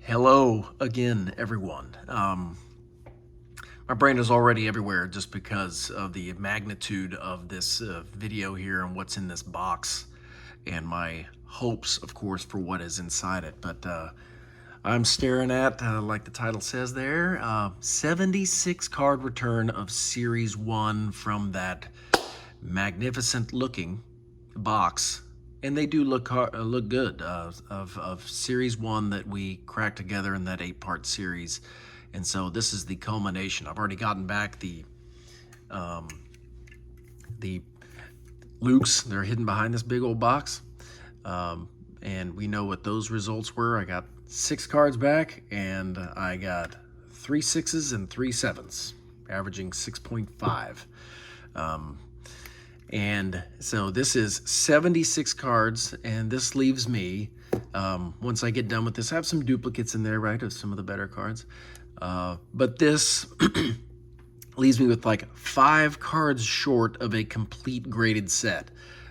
Hello again, everyone. My brain is already everywhere just because of the magnitude of this video here and what's in this box and my hopes, of course, for what is inside it. But I'm staring at, like the title says there, 76 card return of Series 1 from that magnificent looking box. And they do look good, of Series 1 that we cracked together in that 8-part series. And so this is the culmination. I've already gotten back the Lukes. They're hidden behind this big old box. And we know what those results were. I got 6 cards back, and I got 3 6s and 3 7s, averaging 6.5. And so this is 76 cards, and this leaves me, once I get done with this, I have some duplicates in there, right, of some of the better cards. But this leaves me with like 5 cards short of a complete graded set.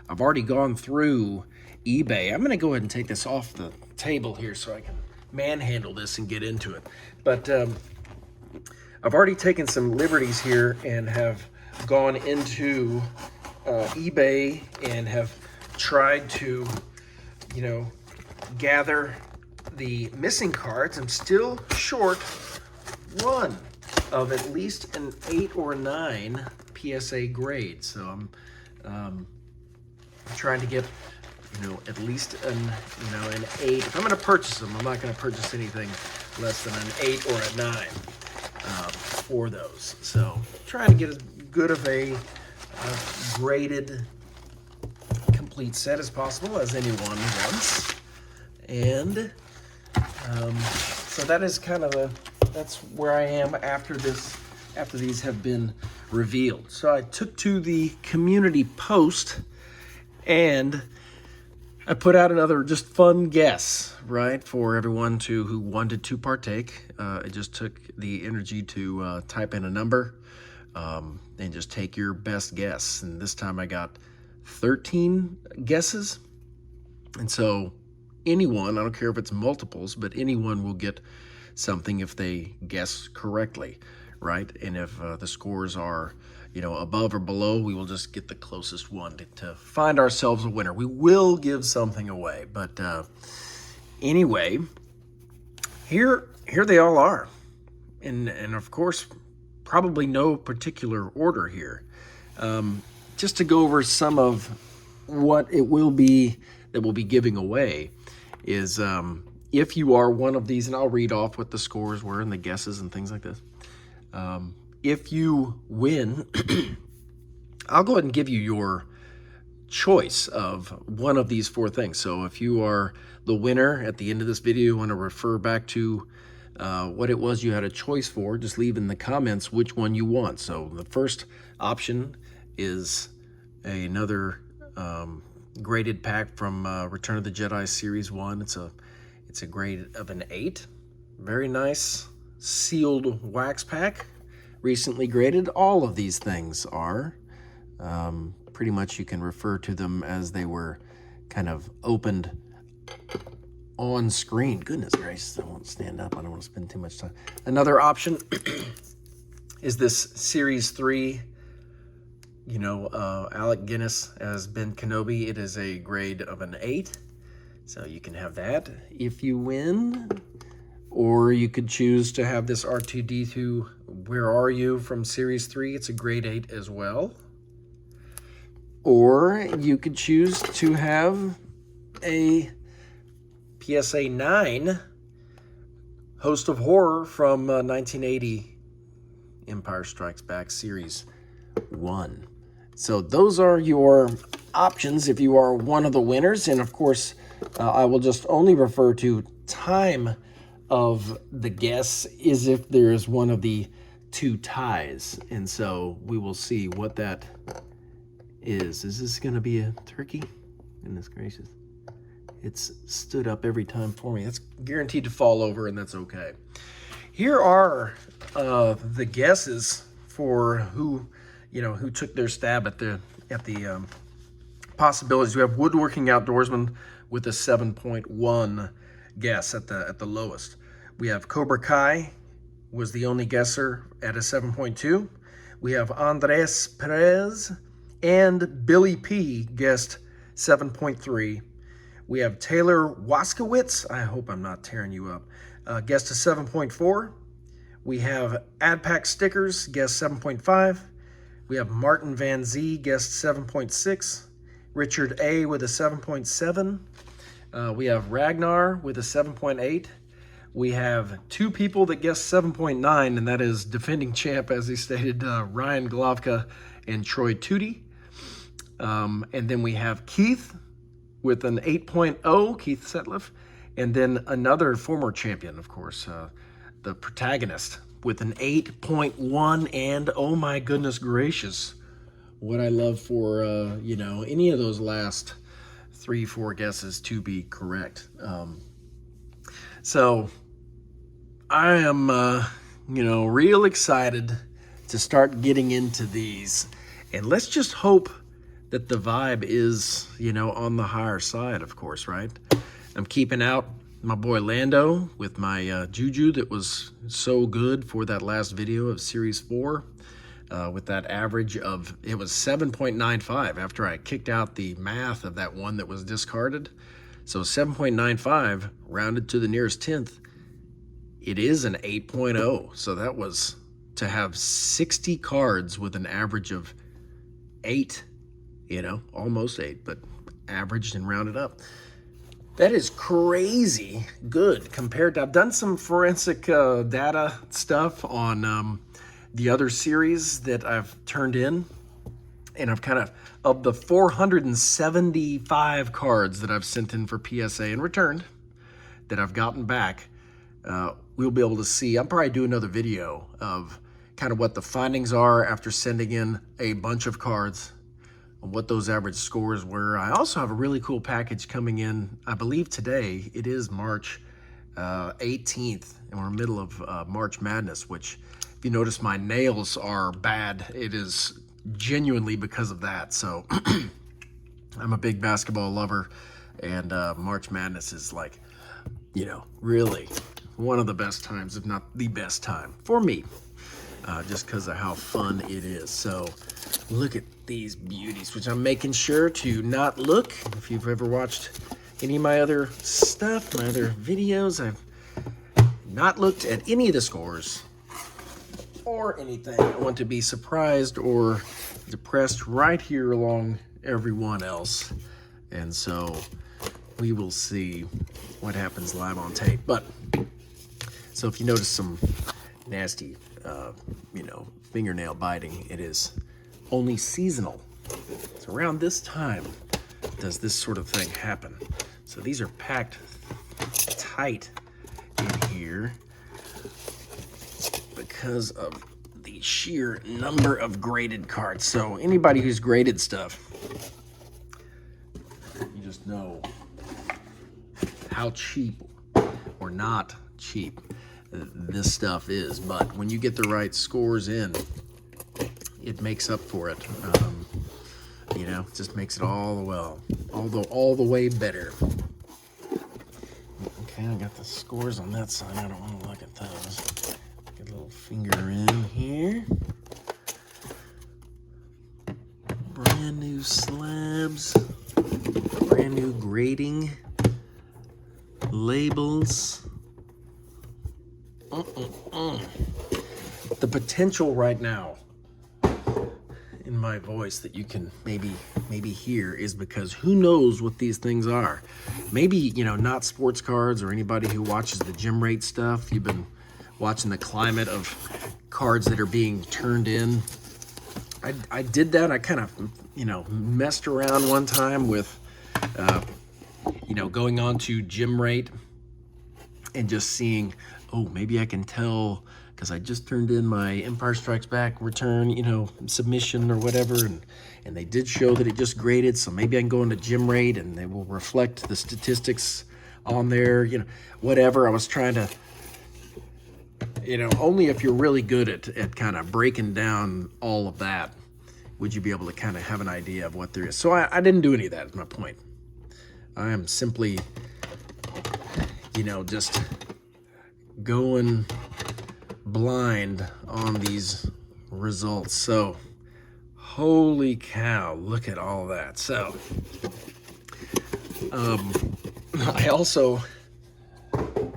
I've already gone through eBay. I'm going to go ahead and take this off the table here so I can manhandle this and get into it. But I've already taken some liberties here and have gone into eBay and have tried to, gather the missing cards. I'm still short one of at least an 8 or 9 PSA grade. So I'm trying to get, at least an 8. If I'm going to purchase them, I'm not going to purchase anything less than an 8 or a 9 for those. So trying to get as good of a graded complete set as possible, as anyone wants. And so that is kind of that's where I am after these have been revealed. So I took to the community post and I put out another just fun guess, right, for everyone who wanted to partake. It just took the energy to type in a number and just take your best guess. And this time I got 13 guesses. And so anyone, I don't care if it's multiples, but anyone will get something if they guess correctly, right? And if the scores are, above or below, we will just get the closest one to find ourselves a winner. We will give something away, but anyway, here they all are, and of course, probably no particular order here. Just to go over some of what it will be that we'll be giving away is if you are one of these, and I'll read off what the scores were and the guesses and things like this. If you win, I'll go ahead and give you your choice of one of these 4 things. So if you are the winner at the end of this video, you want to refer back to what it was you had a choice for, just leave in the comments which one you want. So the first option is another graded pack from Return of the Jedi Series 1. It's a grade of an 8. Very nice sealed wax pack, recently graded. All of these things are. Pretty much you can refer to them as they were kind of opened on screen. Goodness gracious, I won't stand up. I don't want to spend too much time. Another option is this Series 3, Alec Guinness as Ben Kenobi. It is a grade of an 8. So you can have that if you win. Or you could choose to have this R2-D2 Where Are You from Series 3. It's a grade 8 as well. Or you could choose to have a PSA 9 Host of Horror from 1980 Empire Strikes Back Series 1. So those are your options if you are one of the winners. And of course, I will just only refer to time of the guess is if there is one of the 2 ties. And so we will see what that is. Is this going to be a turkey? Goodness gracious. It's stood up every time for me. That's guaranteed to fall over, and that's okay. Here are the guesses for who took their stab at the possibilities. We have Woodworking Outdoorsman with a 7.1 guess at the lowest. We have Cobra Kai was the only guesser at a 7.2. We have Andres Perez and Billy P guessed 7.3. We have Taylor Waskowitz, I hope I'm not tearing you up, guessed a 7.4. We have AdPack Stickers, guessed 7.5. We have Martin Van Z, guessed 7.6. Richard A with a 7.7. We have Ragnar with a 7.8. We have two people that guessed 7.9, and that is defending champ, as he stated, Ryan Glavka and Troy Tootie. And then we have Keith with an 8.0, Keith Setliff, and then another former champion, of course, the protagonist, with an 8.1, and oh my goodness gracious, what I love for, any of those last 3-4 guesses to be correct. So I am, real excited to start getting into these, and let's just hope that the vibe is, on the higher side, of course, right? I'm keeping out my boy Lando with my Juju that was so good for that last video of Series 4 with that average of, it was 7.95 after I kicked out the math of that one that was discarded. So 7.95 rounded to the nearest 10th. It is an 8.0. So that was to have 60 cards with an average of 8. Almost 8, but averaged and rounded up. That is crazy good compared to, I've done some forensic data stuff on the other series that I've turned in, and I've of the 475 cards that I've sent in for PSA and returned that I've gotten back, we'll be able to see, I'll probably do another video of kind of what the findings are after sending in a bunch of cards, what those average scores were. I also have a really cool package coming in, I believe today. It is March 18th, and we're in the middle of March Madness, which, if you notice, my nails are bad. It is genuinely because of that. So I'm a big basketball lover, and March Madness is like, really one of the best times, if not the best time for me, just because of how fun it is. So look at these beauties, which I'm making sure to not look. If you've ever watched any of my other stuff, my other videos, I've not looked at any of the scores or anything. I want to be surprised or depressed right here along everyone else. And so we will see what happens live on tape. But so if you notice some nasty, fingernail biting, it is only seasonal. So around this time does this sort of thing happen. So these are packed tight in here because of the sheer number of graded cards. So anybody who's graded stuff, you just know how cheap or not cheap this stuff is. But when you get the right scores in, it makes up for it. It just makes it all the way better. Okay, I got the scores on that side. I don't want to look at those. Get a little finger in here. Brand new slabs, brand new grading labels. The potential right now in my voice that you can maybe hear is because who knows what these things are. Maybe, not sports cards or anybody who watches the gym rate stuff. You've been watching the climate of cards that are being turned in. I did that. I kind of, messed around one time with, going on to gym rate and just seeing, oh, maybe I can tell, because I just turned in my Empire Strikes Back return, submission or whatever, and they did show that it just graded, so maybe I can go into gym rate and they will reflect the statistics on there, whatever. I was trying to, only if you're really good at kind of breaking down all of that would you be able to kind of have an idea of what there is. So I didn't do any of that, is my point. I am simply, just going blind on these results. So, holy cow, look at all that. So, I also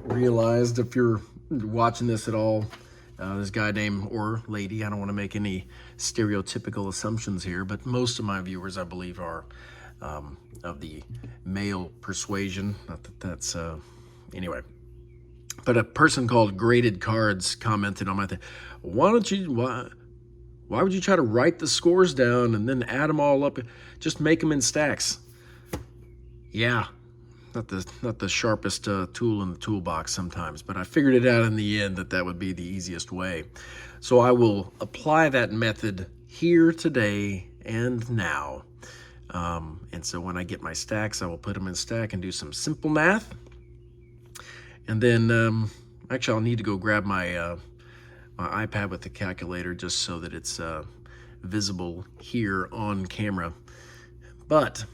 realized, if you're watching this at all, this guy named, or lady, I don't want to make any stereotypical assumptions here, but most of my viewers, I believe, are of the male persuasion. Not that that's, anyway. But a person called Graded Cards commented on my thing. Why would you try to write the scores down and then add them all up? Just make them in stacks. Yeah, not the sharpest tool in the toolbox sometimes, but I figured it out in the end that would be the easiest way. So I will apply that method here today and now. And so when I get my stacks, I will put them in stack and do some simple math. And then, actually, I'll need to go grab my my iPad with the calculator just so that it's visible here on camera. But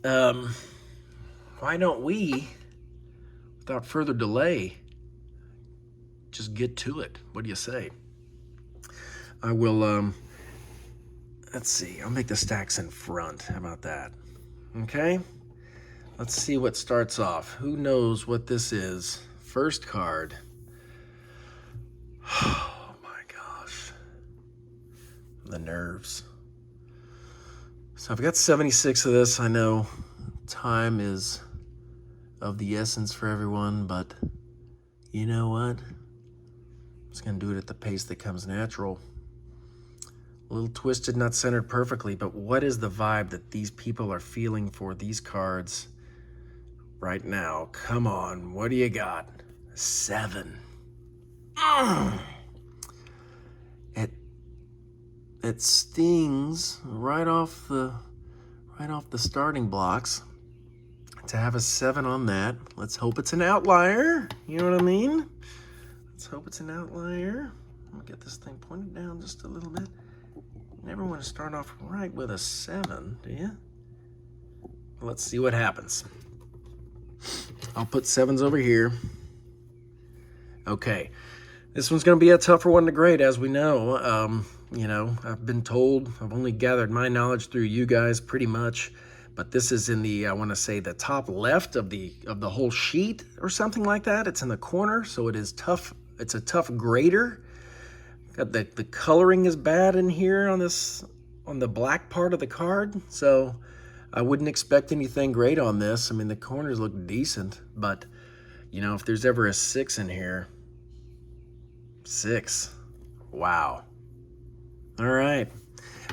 why don't we, without further delay, just get to it? What do you say? I will, let's see, I'll make the stacks in front. How about that? Okay, let's see what starts off. Who knows what this is? First card. Oh my gosh. The nerves. So I've got 76 of this. I know time is of the essence for everyone, but you know what? I'm just going to do it at the pace that comes natural. A little twisted, not centered perfectly, but what is the vibe that these people are feeling for these cards right now? Come on, what do you got? 7. It stings right off the starting blocks to have a 7 on that. Let's hope it's an outlier. You know what I mean? Let's hope it's an outlier. I'm gonna get this thing pointed down just a little bit. You never want to start off right with a 7, do you? Let's see what happens. I'll put 7s over here. Okay, this one's going to be a tougher one to grade, as we know. You know, I've been told, I've only gathered my knowledge through you guys pretty much, but this is in the, I want to say, the top left of the whole sheet or something like that. It's in the corner, so it is tough. It's a tough grader. Got the coloring is bad in here on this, on the black part of the card, so I wouldn't expect anything great on this. I mean, the corners look decent, but you know, if there's ever a 6 in here, 6. Wow. All right.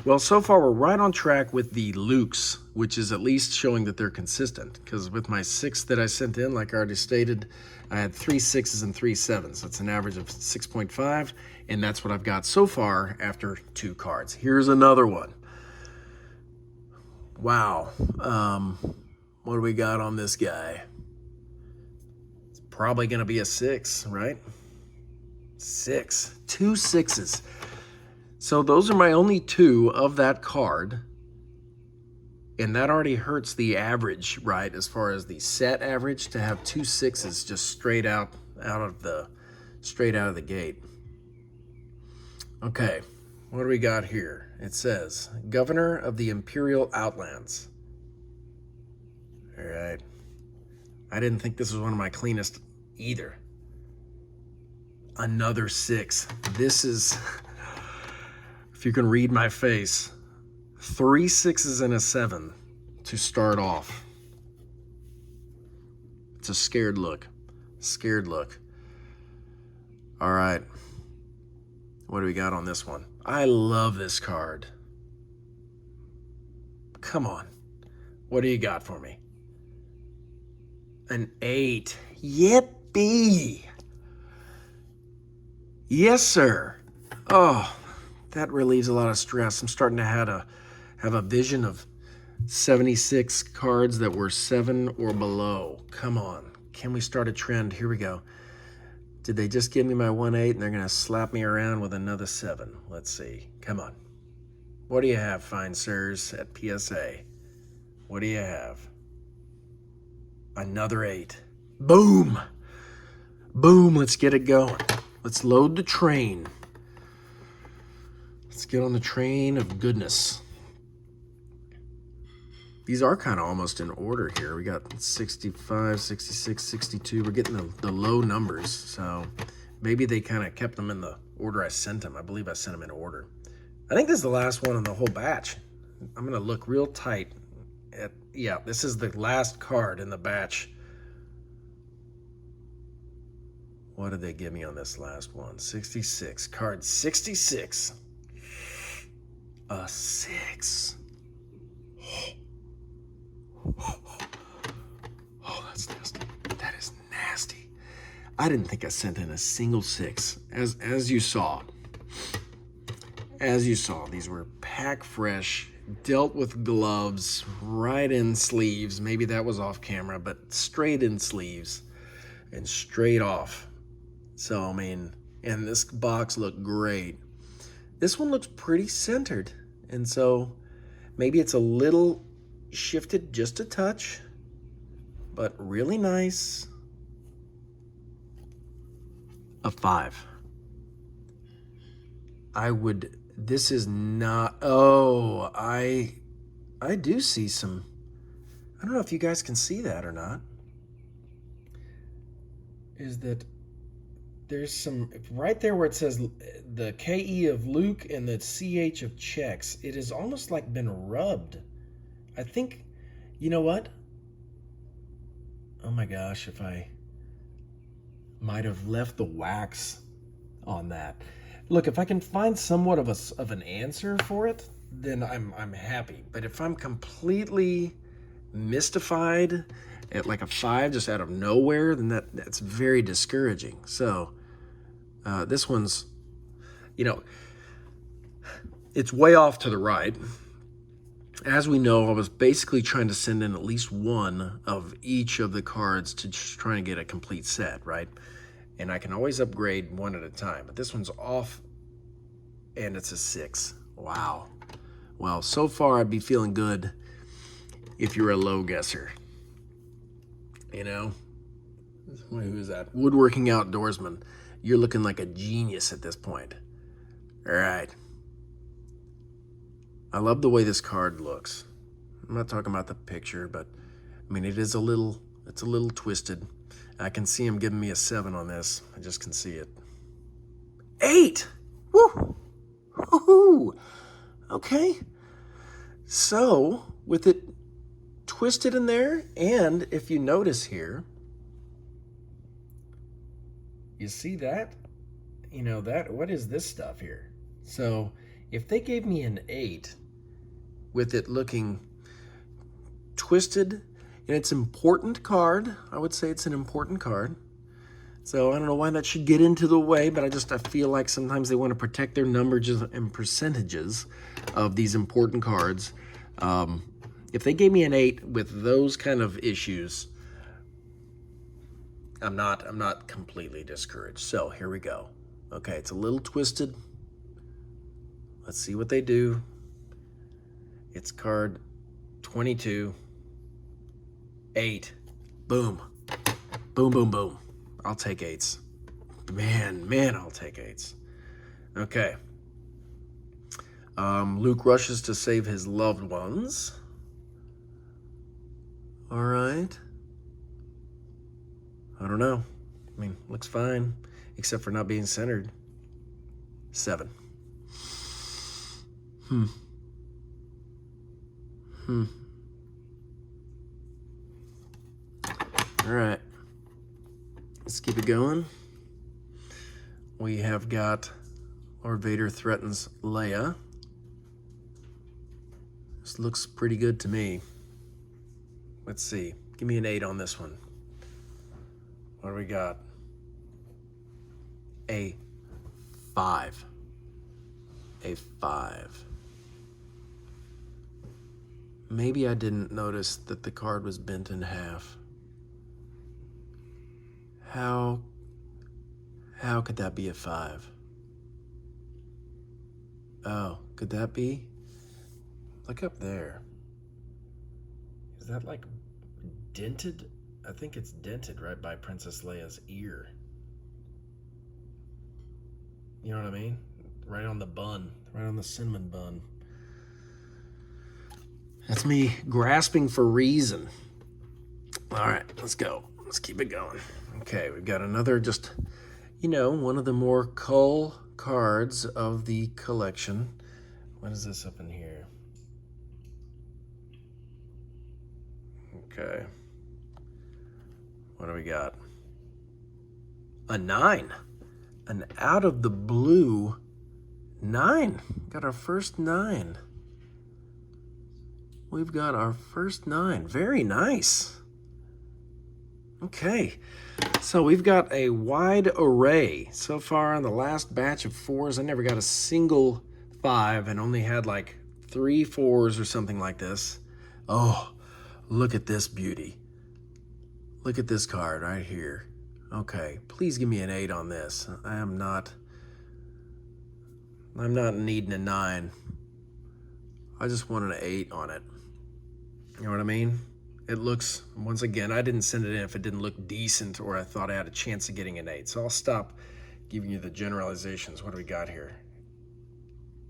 Well, so far we're right on track with the Lukes, which is at least showing that they're consistent. Because with my 6 that I sent in, like I already stated, I had 3 6s and 3 7s. That's an average of 6.5, and that's what I've got so far after 2 cards. Here's another one. Wow. What do we got on this guy? It's probably going to be a 6, right? 6. 2 6s. So those are my only 2 of that card. And that already hurts the average, right? As far as the set average, to have 2 6s just straight out of the gate. Okay, what do we got here? It says, Governor of the Imperial Outlands. All right. I didn't think this was one of my cleanest either. Another 6. This is, if you can read my face, 3 6s and a 7 to start off. It's a scared look. Scared look. All right. What do we got on this one? I love this card. Come on. What do you got for me? An 8. Yippee! Yes, sir. Oh, that relieves a lot of stress. I'm starting to have a vision of 76 cards that were 7 or below. Come on. Can we start a trend? Here we go. Did they just give me my 1-8 and they're going to slap me around with another 7? Let's see. Come on. What do you have, fine sirs, at PSA? What do you have? Another 8. Boom! Boom, let's get it going. Let's load the train. Let's get on the train of goodness. These are kind of almost in order here. We got 65, 66, 62. We're getting the low numbers. So maybe they kind of kept them in the order I sent them. I believe I sent them in order. I think this is the last one in the whole batch. I'm going to look real tight at, yeah, this is the last card in the batch. What did they give me on this last one? 66. Card 66. A 6. Oh, that's nasty. That is nasty. I didn't think I sent in a single 6. As you saw. As you saw, these were pack fresh, dealt with gloves, right in sleeves. Maybe that was off camera, but straight in sleeves and straight off. So, I mean, and this box looked great. This one looks pretty centered. And so maybe it's a little shifted just a touch, but really nice. A 5. This is not, oh, I do see some, I don't know if you guys can see that or not. Is that there's some, right there where it says the KE of Luke and the CH of Chex, it has almost like been rubbed. I think, you know what? Oh my gosh, if I might have left the wax on that. Look, if I can find somewhat of an answer for it, then I'm happy. But if I'm completely mystified at like a 5 just out of nowhere, then that's very discouraging. So this one's, you know, it's way off to the right. As we know, I was basically trying to send in at least one of each of the cards to try and get a complete set, right? And I can always upgrade one at a time. But this one's off, and it's a 6. Wow. Well, so far I'd be feeling good if you're a low guesser. You know? Who is that? Woodworking Outdoorsman. You're looking like a genius at this point. All right. I love the way this card looks. I'm not talking about the picture, but I mean, it's a little twisted. I can see him giving me a 7 on this. I just can see it. 8! Woo! Woohoo! Okay. So, with it twisted in there, and if you notice here, you see that? You know, what is this stuff here? So, if they gave me an 8, with it looking twisted, and it's an important card. I would say it's an important card. So I don't know why that should get into the way, but I feel like sometimes they want to protect their numbers and percentages of these important cards. If they gave me an 8 with those kind of issues, I'm not completely discouraged. So here we go. Okay, it's a little twisted. Let's see what they do. It's card 22. 8. Boom. Boom, boom, boom. I'll take 8s. Man, I'll take 8s. Okay. Luke rushes to save his loved ones. All right. I don't know. I mean, looks fine, except for not being centered. 7. All right. Let's keep it going. We have got Lord Vader threatens Leia. This looks pretty good to me. Let's see. Give me an 8 on this one. What do we got? A 5. A 5. Maybe I didn't notice that the card was bent in half. How could that be a 5? Oh, could that be? Look up there. Is that like dented? I think it's dented right by Princess Leia's ear. You know what I mean? Right on the bun, right on the cinnamon bun. That's me grasping for reason. All right, let's go. Let's keep it going. Okay, we've got another just, you know, one of the more cull cards of the collection. What is this up in here? Okay. What do we got? A 9. An out of the blue 9. Got our first 9. We've got our first 9. Very nice. Okay. So we've got a wide array. So far on the last batch of 4s, I never got a single 5 and only had like 3 4s or something like this. Oh, look at this beauty. Look at this card right here. Okay, please give me an 8 on this. I'm not needing a 9. I just want an 8 on it. You know what I mean? It looks, once again, I didn't send it in if it didn't look decent or I thought I had a chance of getting an 8. So I'll stop giving you the generalizations. What do we got here?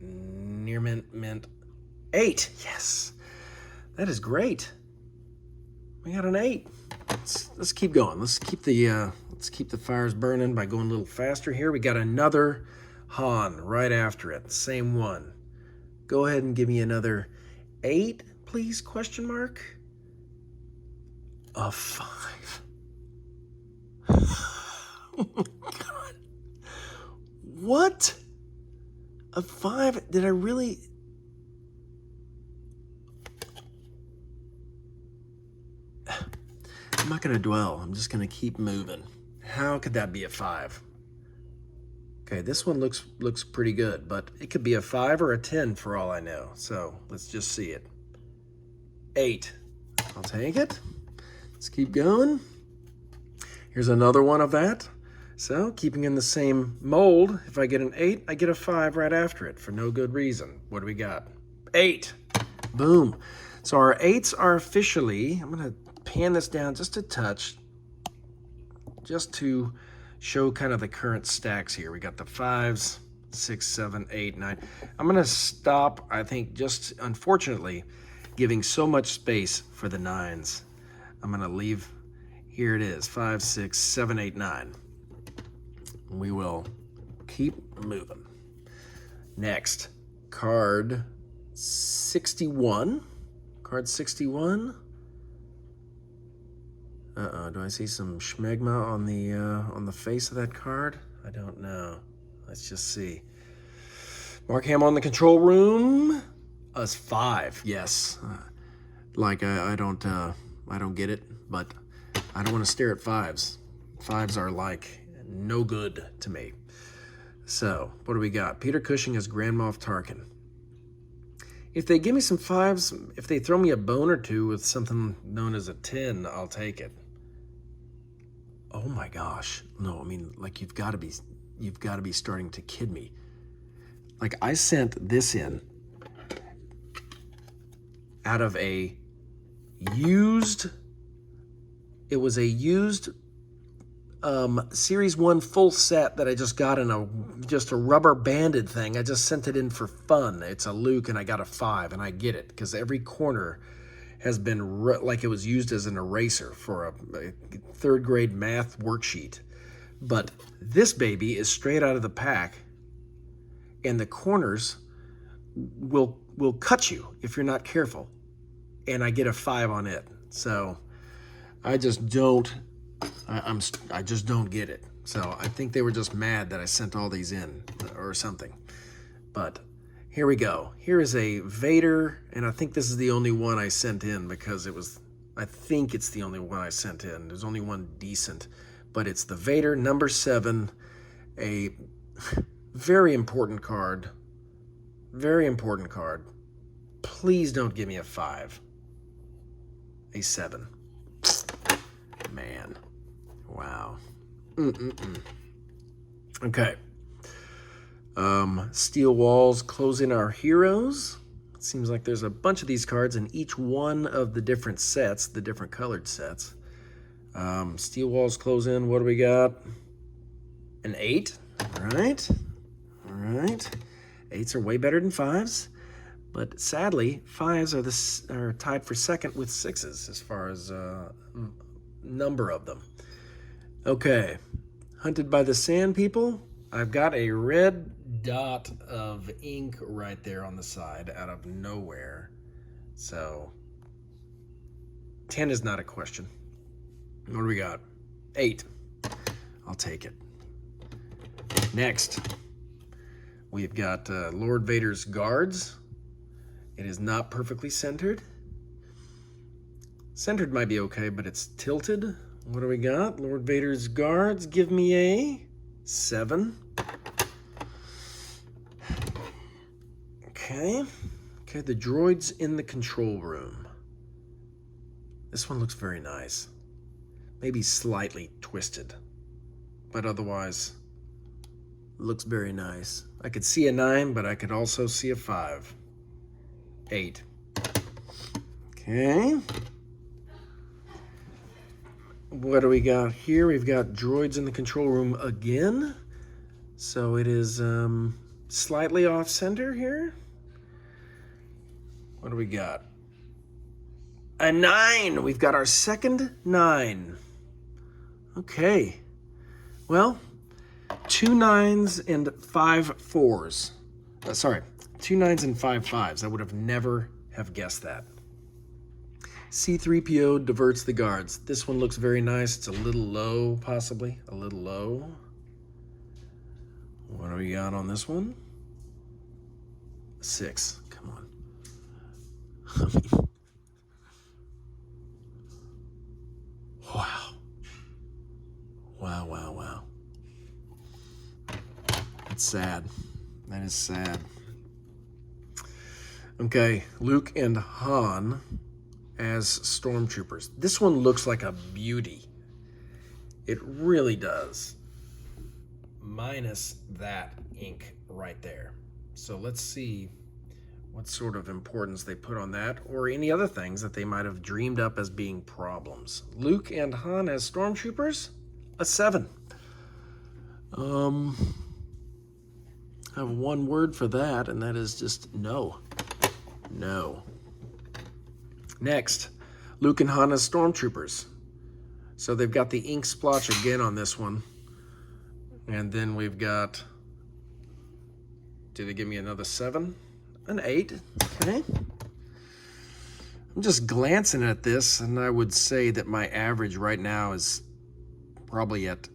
Near mint 8. Yes. That is great. We got an 8. Let's keep going. Let's keep the fires burning by going a little faster here. We got another Han right after it. Same one. Go ahead and give me another 8, please, question mark. A 5. Oh my God. What? A 5? Did I really? I'm not going to dwell. I'm just going to keep moving. How could that be a 5? Okay, this one looks pretty good, but it could be a 5 or a 10 for all I know. So let's just see it. 8. I'll take it. Let's keep going. Here's another one of that. So keeping in the same mold, if I get an 8, I get a 5 right after it for no good reason. What do we got? 8. Boom. So our 8s are officially, I'm going to pan this down just a touch, just to show kind of the current stacks here. We got the 5s, 6, 7, 8, 9. I'm going to stop, I think, just unfortunately, giving so much space for the 9s. I'm going to leave, here it is, 5, 6, 7, 8, 9. We will keep moving. Next, card 61. Card 61. Do I see some schmegma on the face of that card? I don't know. Let's just see. Mark Hamill in the control room. Us 5, yes. I don't get it, but I don't want to stare at 5s. 5s are like no good to me. So, what do we got? Peter Cushing as Grand Moff Tarkin. If they give me some 5s, if they throw me a bone or two with something known as a 10, I'll take it. Oh my gosh. No, I mean, like you've got to be starting to kid me. Like I sent this in out of a used, it was a used Series 1 full set that I just got in just a rubber banded thing. I just sent it in for fun. It's a Luke and I got a 5 and I get it because every corner has been like it was used as an eraser for a 3rd grade math worksheet. But this baby is straight out of the pack and the corners will cut you if you're not careful. And I get a 5 on it. So I just don't get it. So I think they were just mad that I sent all these in or something. But here we go. Here is a Vader, and I think this is the only one I sent in because I think it's the only one I sent in. There's only one decent, but it's the Vader number 7, a very important card. Very important card. Please don't give me a 5. A 7. Man. Wow. Okay. Steel walls closing our heroes. It seems like there's a bunch of these cards in each one of the different sets, the different colored sets. Steel walls close in. What do we got? An 8. All right. right. 8s are way better than 5s. But sadly, 5s are tied for second with 6s as far as number of them. Okay. Hunted by the Sand People. I've got a red dot of ink right there on the side out of nowhere. So 10 is not a question. What do we got? 8. I'll take it. Next, we've got Lord Vader's guards. It is not perfectly centered. Centered might be okay, but it's tilted. What do we got? Lord Vader's guards. Give me a 7. Okay. Okay, the droids in the control room. This one looks very nice. Maybe slightly twisted, but otherwise looks very nice. I could see a 9, but I could also see a 5. 8. Okay. What do we got here? We've got droids in the control room again. So it is slightly off center here. What do we got? A 9. We've got our second 9. Okay. Well, 2 9s and 5 4s. Sorry, 2 9s and 5 5s. I would have never have guessed that. C-3PO diverts the guards. This one looks very nice. It's a little low, possibly. A little low. What do we got on this one? 6. Come on. Wow. Wow, wow, wow. That's sad. That is sad. Okay, Luke and Han as stormtroopers. This one looks like a beauty. It really does. Minus that ink right there. So let's see what sort of importance they put on that, or any other things that they might have dreamed up as being problems. Luke and Han as stormtroopers, a 7. I have one word for that, and that is just no. No. Next, Luke and Han as stormtroopers. So they've got the ink splotch again on this one. And then we've got, did they give me another 7? An 8, okay. I'm just glancing at this, and I would say that my average right now is probably at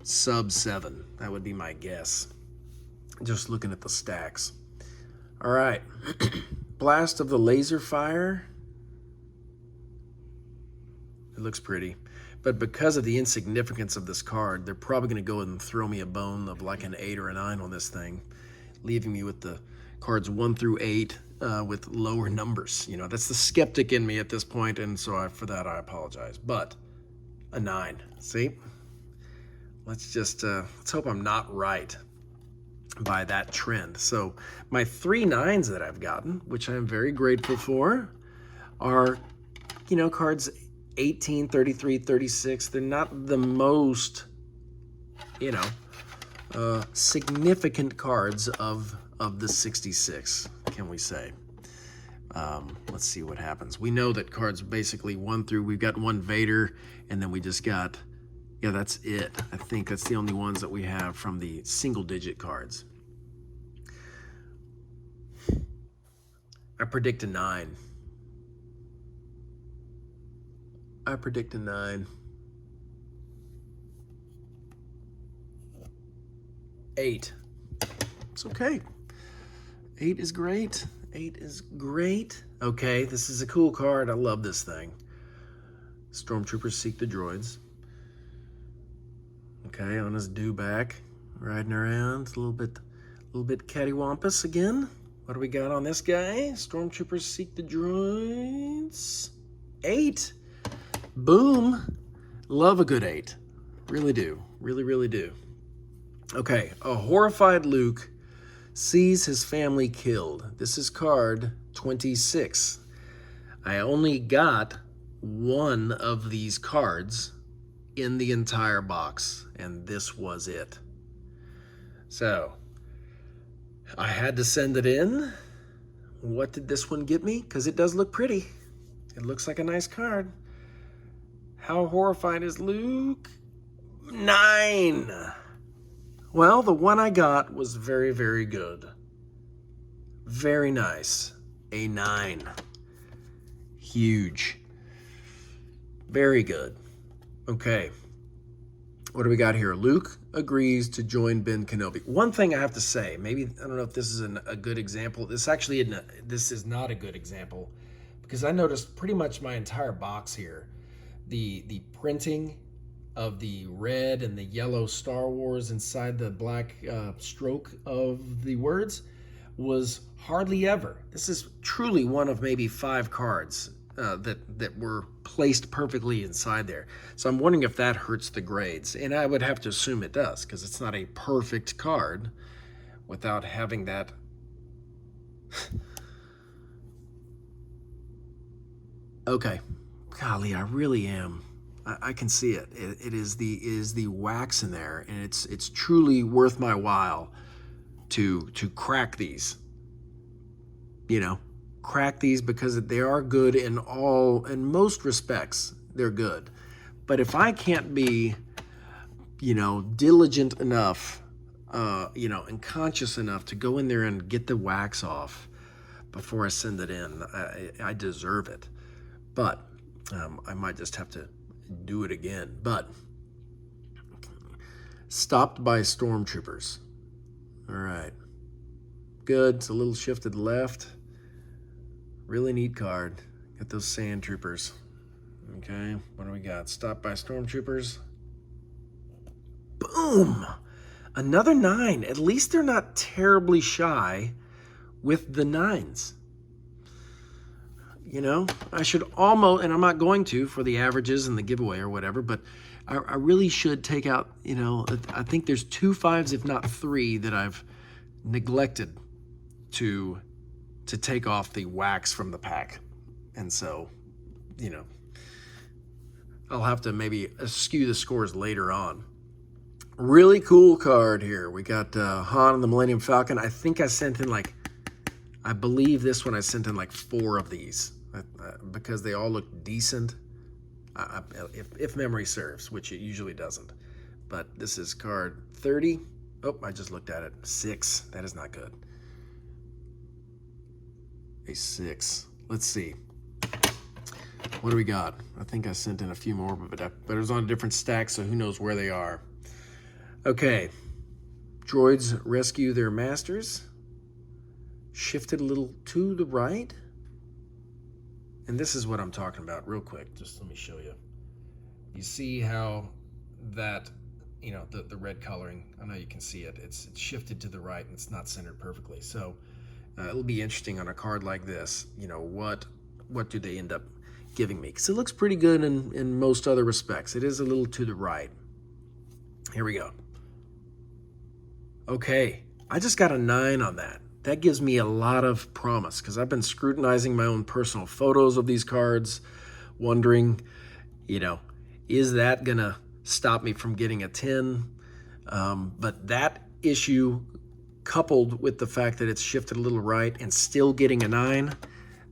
sub 7. That would be my guess. Just looking at the stacks. All right. Blast of the laser fire. It looks pretty. But because of the insignificance of this card, they're probably going to go and throw me a bone of like an 8 or a 9 on this thing, leaving me with the cards 1 through 8 with lower numbers. You know, that's the skeptic in me at this point, and so for that I apologize. But a 9. See? Let's hope I'm not right by that trend. So my 3 9s that I've gotten, which I'm very grateful for, are, you know, cards 18, 33, 36. They're not the most, you know, significant cards of the 66, can we say. Let's see what happens. We know that cards basically 1 through, we've got 1 Vader, and then we just got, yeah, that's it. I think that's the only ones that we have from the single-digit cards. I predict a 9. I predict a 9. 8. It's okay. 8 is great. 8 is great. Okay, this is a cool card. I love this thing. Stormtroopers seek the droids. Okay, on his dewback, riding around. A little bit cattywampus again. What do we got on this guy? Stormtroopers seek the droids. 8. Boom. Love a good 8. Really do. Really, really do. Okay, a horrified Luke sees his family killed. This is card 26. I only got 1 of these cards in the entire box, and this was it. So, I had to send it in. What did this one get me? Because it does look pretty. It looks like a nice card. How horrified is Luke? 9. Well, the one I got was very, very good. Very nice. A 9. Huge. Very good. Okay. What do we got here? Luke agrees to join Ben Kenobi. One thing I have to say, maybe, I don't know if this is a good example. This is not a good example, because I noticed pretty much my entire box here, the printing of the red and the yellow Star Wars inside the black stroke of the words was hardly ever. This is truly one of maybe 5 cards that were placed perfectly inside there. So I'm wondering if that hurts the grades. And I would have to assume it does, because it's not a perfect card without having that. Okay. Golly, I really am. I can see it. It is the wax in there, and it's truly worth my while to crack these. You know, crack these, because they are good in most respects. They're good. But if I can't be, diligent enough, and conscious enough to go in there and get the wax off before I send it in, I deserve it. But I might just have to do it again. But stopped by stormtroopers. All right. Good. It's a little shifted left. Really neat card. Got those sand troopers. Okay. What do we got? Stopped by stormtroopers. Boom. Another 9. At least they're not terribly shy with the 9s. I should almost, and I'm not going to for the averages and the giveaway or whatever, but I really should take out, I think there's 2 5s, if not 3, that I've neglected to take off the wax from the pack. And so, I'll have to maybe skew the scores later on. Really cool card here. We got Han and the Millennium Falcon. I think I sent in I believe this one I sent in 4 of these. Because they all look decent, if memory serves, which it usually doesn't. But this is card 30. Oh, I just looked at it. 6. That is not good. A 6. Let's see. What do we got? I think I sent in a few more, but it was on a different stack, so who knows where they are. Okay. Droids rescue their masters. Shifted a little to the right. And this is what I'm talking about real quick. Just let me show you. You see how that, the red coloring, I know you can see it. It's shifted to the right and it's not centered perfectly. So it'll be interesting on a card like this. What do they end up giving me? Because it looks pretty good in most other respects. It is a little to the right. Here we go. Okay. I just got a 9 on that. That gives me a lot of promise, because I've been scrutinizing my own personal photos of these cards, wondering, is that going to stop me from getting a 10? But that issue, coupled with the fact that it's shifted a little right and still getting a 9,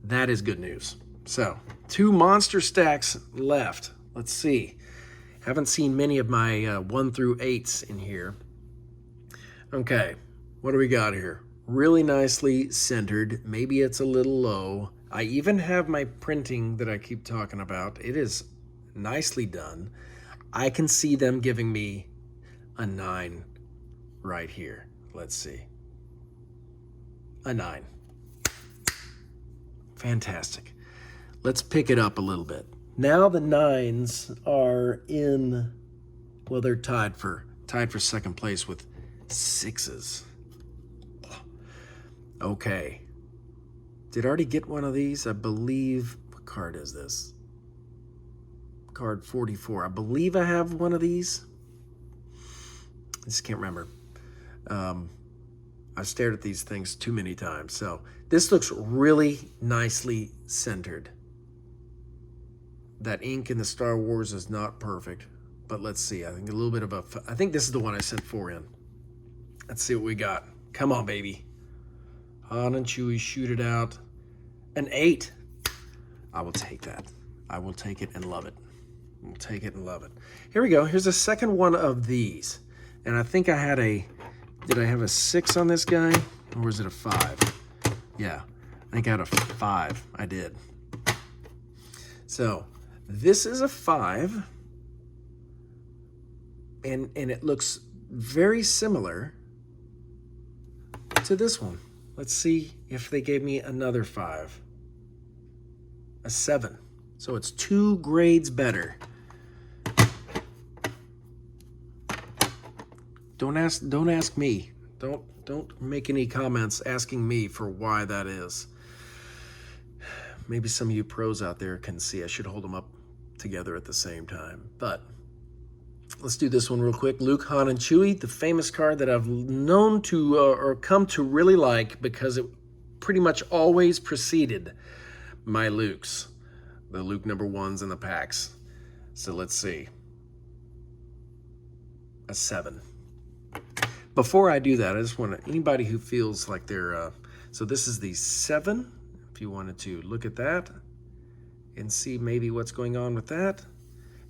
that is good news. So 2 monster stacks left. Let's see. Haven't seen many of my 1 through 8s in here. Okay, what do we got here? Really nicely centered. Maybe it's a little low. I even have my printing that I keep talking about. It is nicely done. I can see them giving me a 9 right here. Let's see. A 9. Fantastic. Let's pick it up a little bit. Now the 9s are in, well, they're tied for second place with 6s. Okay. Did I already get one of these? I believe, what card is this? Card 44. I believe I have one of these. I just can't remember. I've stared at these things too many times. So this looks really nicely centered. That ink in the Star Wars is not perfect, but let's see. I think a little bit of I think this is the one I sent 4 in. Let's see what we got. Come on, baby. Han and Chewie shoot it out. An 8. I will take that. I will take it and love it. We'll take it and love it. Here we go. Here's the second one of these. And I think I had a, did I have a 6 on this guy? Or was it a 5? Yeah, I think I had a 5. I did. So this is a 5. And it looks very similar to this one. Let's see if they gave me another 5. A 7. So it's 2 grades better. Don't ask me. Don't make any comments asking me for why that is. Maybe some of you pros out there can see. I should hold them up together at the same time. But let's do this one real quick. Luke, Han, and Chewie, the famous card that I've known to or come to really like because it pretty much always preceded my Lukes, the Luke number 1s in the packs. So let's see. A 7. Before I do that, I just want to, anybody who feels like they're, so this is the 7, if you wanted to look at that and see maybe what's going on with that.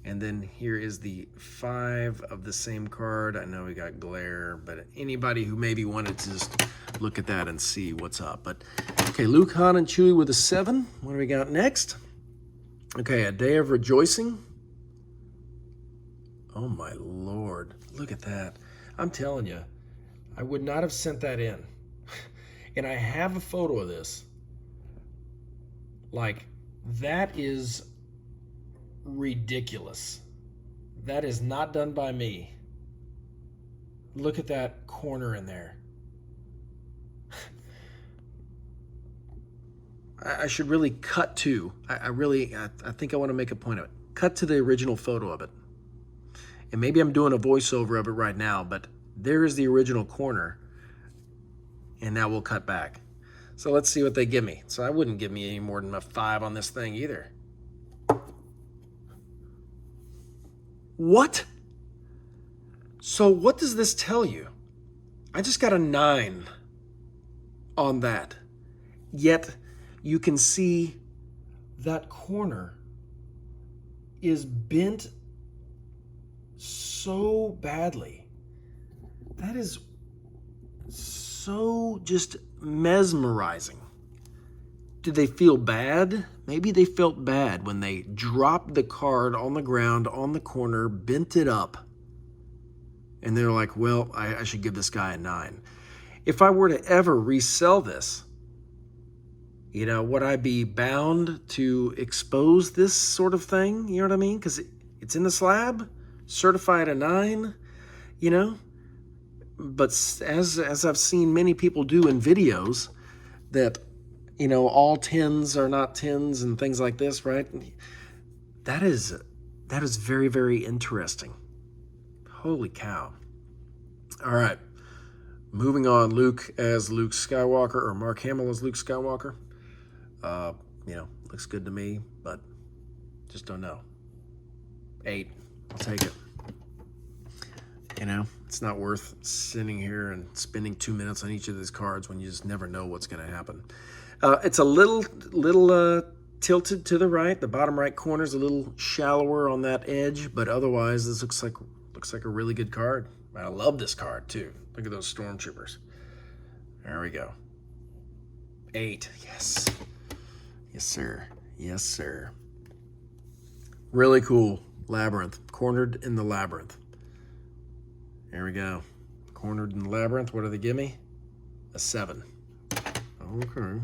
And then here is the 5 of the same card. I know we got glare, but anybody who maybe wanted to just look at that and see what's up. But okay, Luke, Han, and Chewie with a 7. What do we got next? Okay, A Day of Rejoicing. Oh my Lord, look at that. I'm telling you, I would not have sent that in. And I have a photo of this. Like, that is ridiculous. That is not done by me. Look at that corner in there. I should really cut to, I think I want to make a point of it. Cut to the original photo of it. And maybe I'm doing a voiceover of it right now, but there is the original corner. And now we'll cut back. So let's see what they give me. So I wouldn't give me any more than a 5 on this thing either. What? So what does this tell you? I just got a 9 on that. Yet you can see that corner is bent so badly. That is so just mesmerizing. Did they feel bad? Maybe they felt bad when they dropped the card on the ground, on the corner, bent it up. And they're like, well, I should give this guy a 9. If I were to ever resell this, you know, would I be bound to expose this sort of thing? You know what I mean? Because it's in the slab, certified a 9, you know? But as I've seen many people do in videos that, you know, all 10s are not 10s and things like this, right? That is very, very interesting. Holy cow. All right. Moving on, Luke as Luke Skywalker, or Mark Hamill as Luke Skywalker. You know, looks good to me, but just don't know. 8. I'll take it. You know, it's not worth sitting here and spending 2 minutes on each of these cards when you just never know what's going to happen. It's a little tilted to the right. The bottom right corner is a little shallower on that edge, but otherwise this looks like a really good card. I love this card too. Look at those stormtroopers. There we go. 8. Yes. Yes, sir. Yes, sir. Really cool. Labyrinth. Cornered in the Labyrinth. There we go. Cornered in the Labyrinth. What do they give me? A 7. Okay.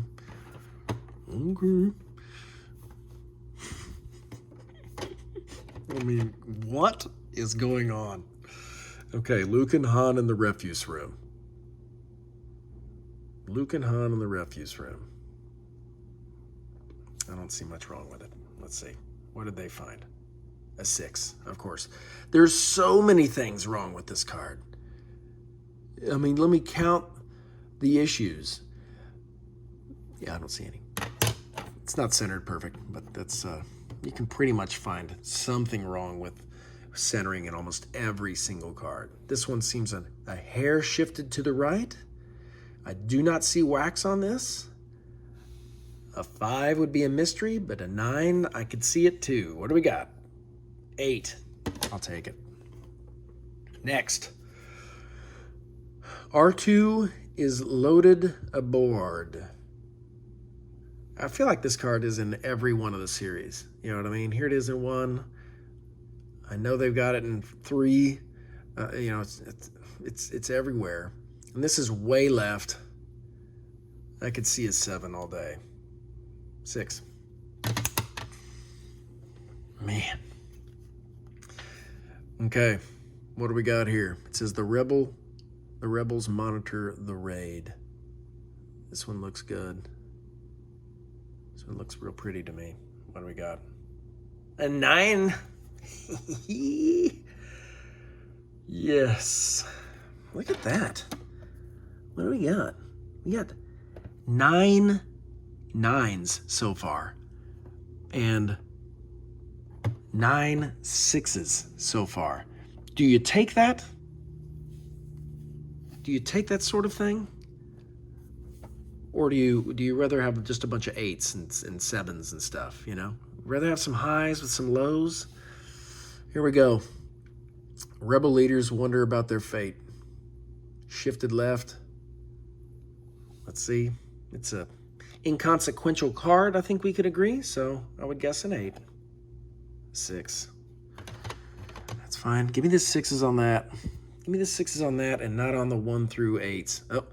Okay. I mean, what is going on? Okay, Luke and Han in the refuse room. Luke and Han in the refuse room. I don't see much wrong with it. Let's see. What did they find? A 6, of course. There's so many things wrong with this card. I mean, let me count the issues. Yeah, I don't see any. It's not centered perfect, but that's you can pretty much find something wrong with centering in almost every single card. This one seems a hair shifted to the right, I do not see wax on this. A 5 would be a mystery, but a 9, I could see it too. What do we got? 8. I'll take it. Next. R2 is loaded aboard. I feel like this card is in every one of the series. You know what I mean? Here it is in 1. I know they've got it in 3. You know, it's everywhere. And this is way left. I could see a 7 all day. 6. Man. Okay, what do we got here? It says the rebels monitor the raid. This one looks good. This one looks real pretty to me. What do we got? A 9. Yes. Look at that. What do we got? We got 9 9s so far. And 9 6s so far. Do you take that? Do you take that sort of thing? Or do you rather have just a bunch of 8s and 7s and stuff, you know? Rather have some highs with some lows? Here we go. Rebel leaders wonder about their fate. Shifted left. Let's see. It's a inconsequential card, I think we could agree, so I would guess an 8. 6. That's fine. Give me the 6s on that. Give me the 6s on that and not on the 1 through 8s. Oh,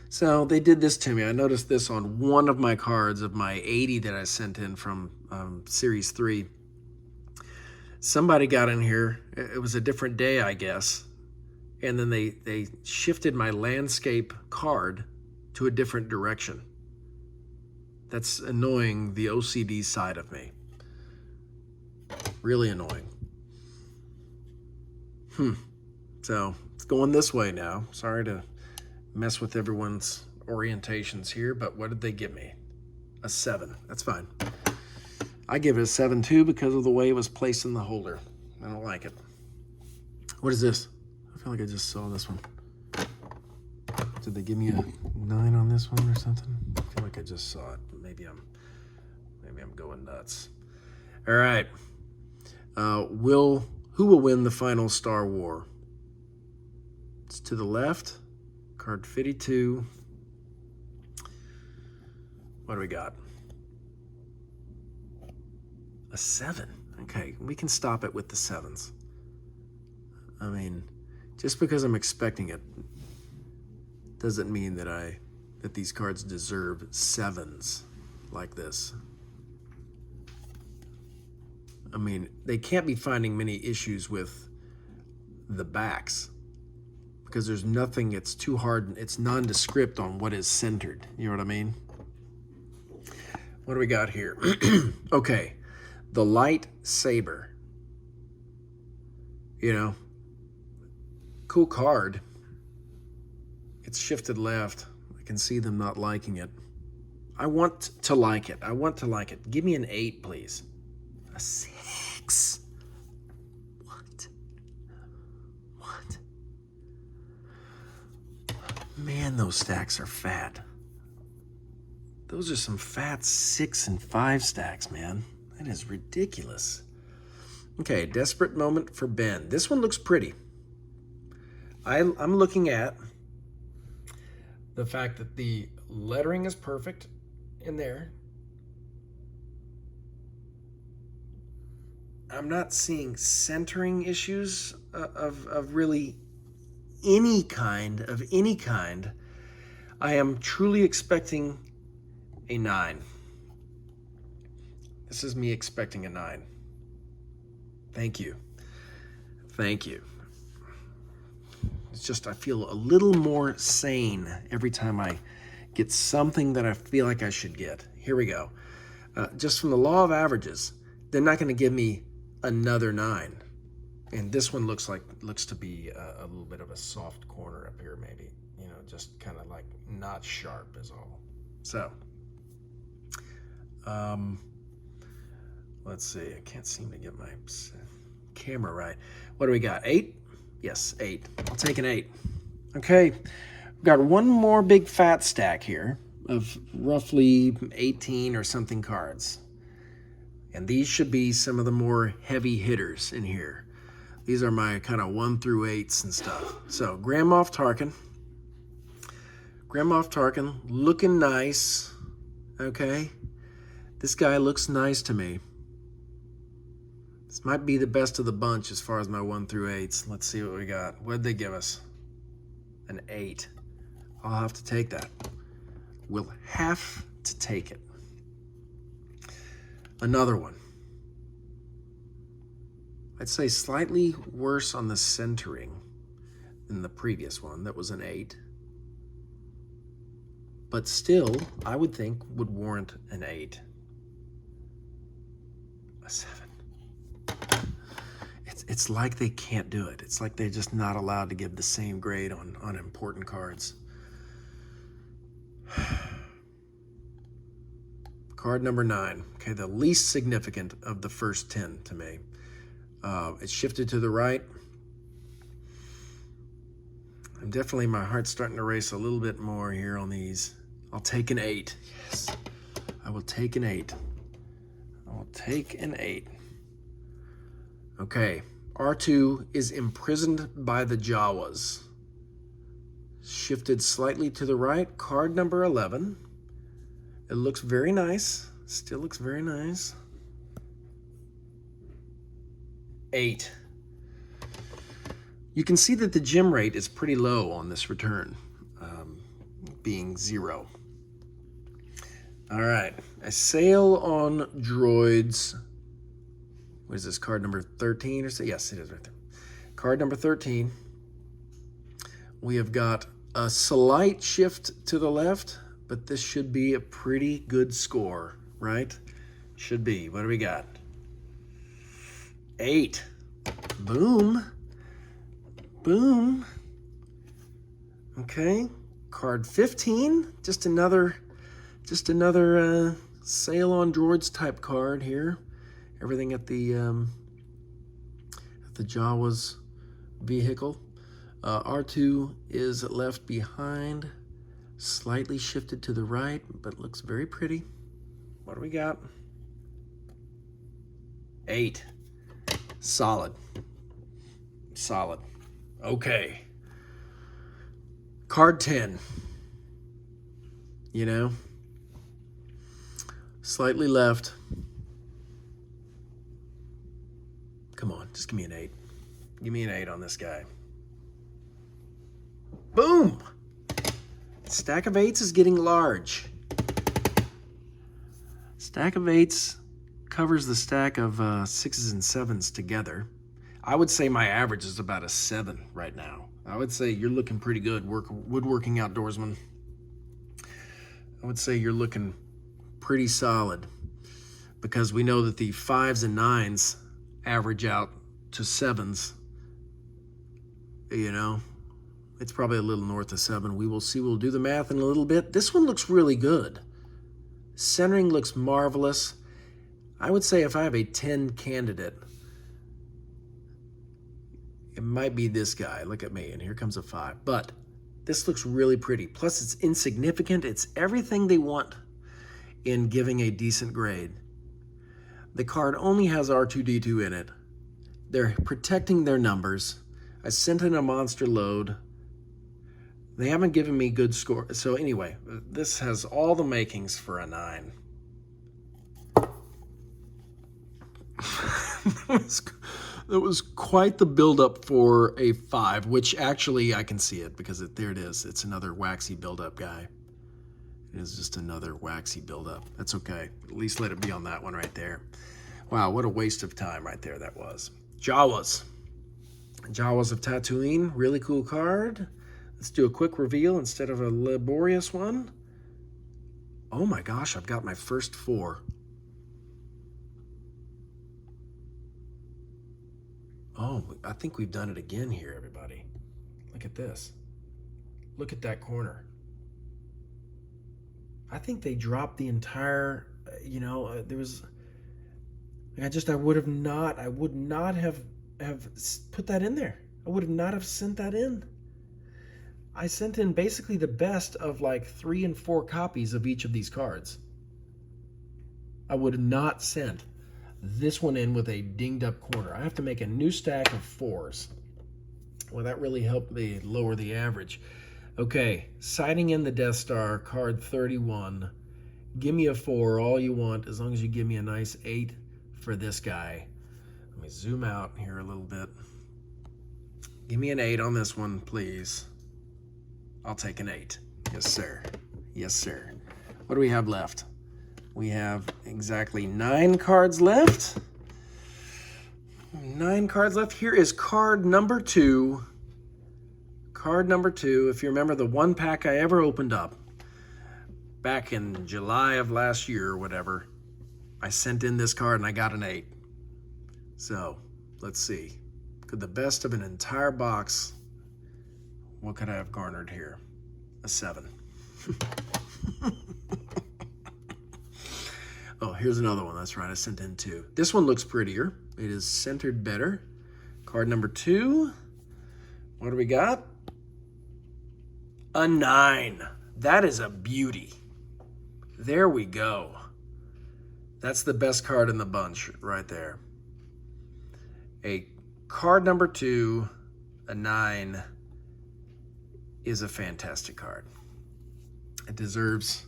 so they did this to me. I noticed this on one of my cards of my 80 that I sent in from Series 3. Somebody got in here. It was a different day, I guess. And then they shifted my landscape card to a different direction. That's annoying the OCD side of me. Really annoying. So it's going this way now. Sorry to mess with everyone's orientations here, but what did they give me? A 7. That's fine. I give it a 7 too because of the way it was placed in the holder. I don't like it. What is this? I feel like I just saw this one. Did they give me a 9 on this one or something? I feel like I just saw it. Maybe I'm going nuts. All right. Who will win the final Star War? It's to the left. Card 52. What do we got? A 7. Okay, we can stop it with the 7s. I mean, just because I'm expecting it doesn't mean that these cards deserve 7s like this. I mean, they can't be finding many issues with the backs because there's nothing, it's too hard, it's nondescript on what is centered. You know what I mean? What do we got here? Okay, the lightsaber. You know, cool card. It's shifted left. I can see them not liking it. I want to like it. I want to like it. Give me an 8, please. A 6. What? Man, those stacks are fat. Those are some fat 6 and 5 stacks, man. That is ridiculous. Okay, desperate moment for Ben. This one looks pretty. I'm looking at the fact that the lettering is perfect in there. I'm not seeing centering issues of really any kind. I am truly expecting a 9. This is me expecting a 9. Thank you. It's just I feel a little more sane every time I get something that I feel like I should get. Here we go. Just from the law of averages, they're not going to give me another 9. And this one looks to be a little bit of a soft corner up here, maybe. You know, just kind of like not sharp is all. So, let's see. I can't seem to get my camera right. What do we got? 8? Yes, 8. I'll take an 8. Okay, got one more big fat stack here of roughly 18 or something cards. And these should be some of the more heavy hitters in here. These are my kind of 1 through 8s and stuff. So, Grand Moff Tarkin. Grand Moff Tarkin, looking nice. Okay. This guy looks nice to me. This might be the best of the bunch as far as my 1 through 8s. Let's see what we got. What did they give us? An 8. I'll have to take that. We'll have to take it. Another one. I'd say slightly worse on the centering than the previous one. That was an 8. But still, I would think would warrant an 8. A 7. It's like they can't do it. It's like they're just not allowed to give the same grade on important cards. Card number 9. Okay, the least significant of the first 10 to me. It's shifted to the right. I'm definitely, my heart's starting to race a little bit more here on these. I'll take an 8. Yes, I will take an 8. I will take an 8. Okay, R2 is imprisoned by the Jawas. Shifted slightly to the right. Card number 11. It looks very nice. Still looks very nice. 8. You can see that the gem rate is pretty low on this return, being 0. All right, a sale on droids. What is this, card number 13 or so? Yes, it is right there. Card number 13. We have got a slight shift to the left, but this should be a pretty good score, right? Should be. What do we got? 8. Boom. Boom. Okay. Card 15. Just another sale on droids type card here. Everything at the Jawa's vehicle. R2 is left behind, slightly shifted to the right, but looks very pretty. What do we got? 8. Solid. Solid. Okay. Card 10. You know? Slightly left. Come on, just give me an 8. Give me an 8 on this guy. Boom! Stack of 8s is getting large. Stack of 8s covers the stack of 6s and 7s together. I would say my average is about a 7 right now. I would say you're looking pretty good, woodworking outdoorsman. I would say you're looking pretty solid, because we know that the 5s and 9s average out to 7s. You know, it's probably a little north of 7. We will see. We'll do the math in a little bit. This one looks really good. Centering looks marvelous. I would say if I have a 10 candidate, it might be this guy. Look at me, and here comes a 5. But this looks really pretty. Plus, it's insignificant. It's everything they want in giving a decent grade. The card only has R2-D2 in it. They're protecting their numbers. I sent in a monster load. They haven't given me good score. So anyway, this has all the makings for a 9. That was quite the buildup for a 5, which actually I can see it, because there it is. It's another waxy buildup guy. It is just another waxy buildup. That's okay. At least let it be on that one right there. Wow, what a waste of time right there that was. Jawas. Jawas of Tatooine. Really cool card. Let's do a quick reveal instead of a laborious one. Oh my gosh, I've got my first 4. Oh, I think we've done it again here, everybody. Look at this. Look at that corner. I think they dropped the entire, there was, I would not have put that in there. I would not have sent that in. I sent in basically the best of like 3 and 4 copies of each of these cards. I would have not sent this one in with a dinged up corner. I have to make a new stack of 4s. Well, that really helped me lower the average. Okay, sighting in the Death Star, card 31. Give me a 4 all you want, as long as you give me a nice 8 for this guy. Let me zoom out here a little bit. Give me an 8 on this one, please. I'll take an 8. Yes, sir. Yes, sir. What do we have left? We have exactly 9 cards left. 9 cards left. Here is card number 2. Card number 2. If you remember the one pack I ever opened up back in July of last year or whatever, I sent in this card and I got an 8. So let's see. Could the best of an entire box, what could I have garnered here? A 7. Oh, here's another one. That's right, I sent in 2. This one looks prettier. It is centered better. Card number 2. What do we got? A 9. That is a beauty. There we go. That's the best card in the bunch right there. A card number 2, a 9, is a fantastic card. It deserves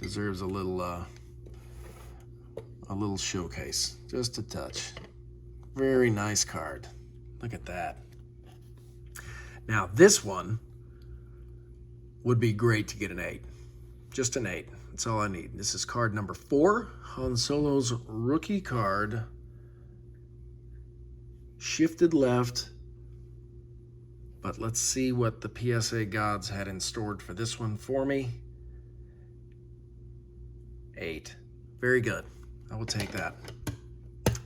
a little showcase, just a touch. Very nice card. Look at that. Now this one would be great to get an 8. Just an 8. That's all I need. This is card number 4, Han Solo's rookie card. Shifted left. But let's see what the PSA gods had in store for this one for me. 8. Very good. I will take that.